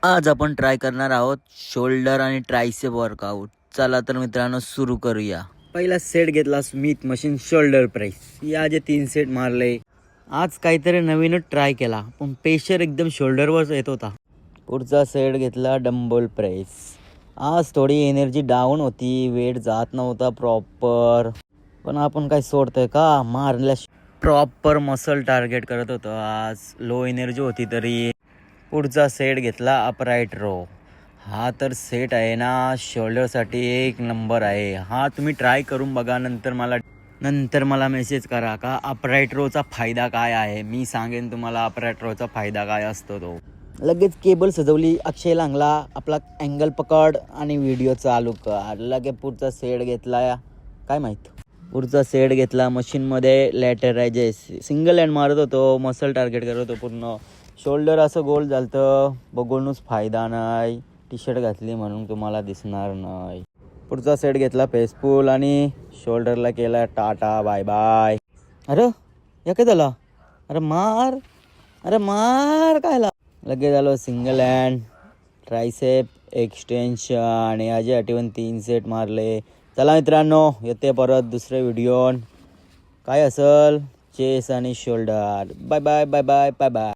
आज आपण ट्राय करणार आहोत शोल्डर आणि ट्रायसेप वर्कआउट. चला तर मित्रांनो सुरू करूया. पहिला सेट घेतला स्मिथ मशीन शोल्डर प्रेस. या जे 3 सेट मारले. आज काहीतरी नवीनच ट्राय केला पण प्रेशर एकदम शोल्डरवर येत होता. पुढचा सेट घेतला डंबल प्रेस. आज थोडी एनर्जी डाऊन होती, वेट जात नव्हता प्रॉपर, पण आपण काय सोडतोय का, मारल्या प्रॉपर मसल टार्गेट करत होतो. आज लो एनर्जी होती तरी. पुढचा सेट घेतला अपराईट रो. हा तर सेट आहे ना शोल्डरसाठी एक नंबर आहे. हा तुम्ही ट्राय करून बघा, नंतर मला मेसेज करा का अपराईट रोचा फायदा काय आहे. मी सांगेन तुम्हाला अपराईट रोचा फायदा काय असतो तो. लगेच केबल सजवली, अक्षय लागला, आपला अँगल पकड आणि व्हिडिओ चालू कर. लगेच पुढचा सेट घेतला, काय माहीत. पुढचा सेट घेतला मशीनमध्ये लॅटरायजेस. सिंगल हँड मारत होतो, मसल टार्गेट करत होतो पूर्ण. शोल्डर असं गोल झालं, बघूनच फायदा नाही. टी शर्ट घातली म्हणून तुम्हाला दिसणार नाही. पुढचा सेट घेतला फेसफुल आणि शोल्डरला केला टाटा बाय बाय. अरे या काय झाला, अरे मार कायला. लगेच झालं सिंगल हँड ट्रायसेप एक्सटेन्शन. याची आठवण 3 सेट मारले. चला मित्रांनो, येते परत दुसरे व्हिडिओ. काय असेल चेस आणि shoulder. Bye bye bye bye bye bye.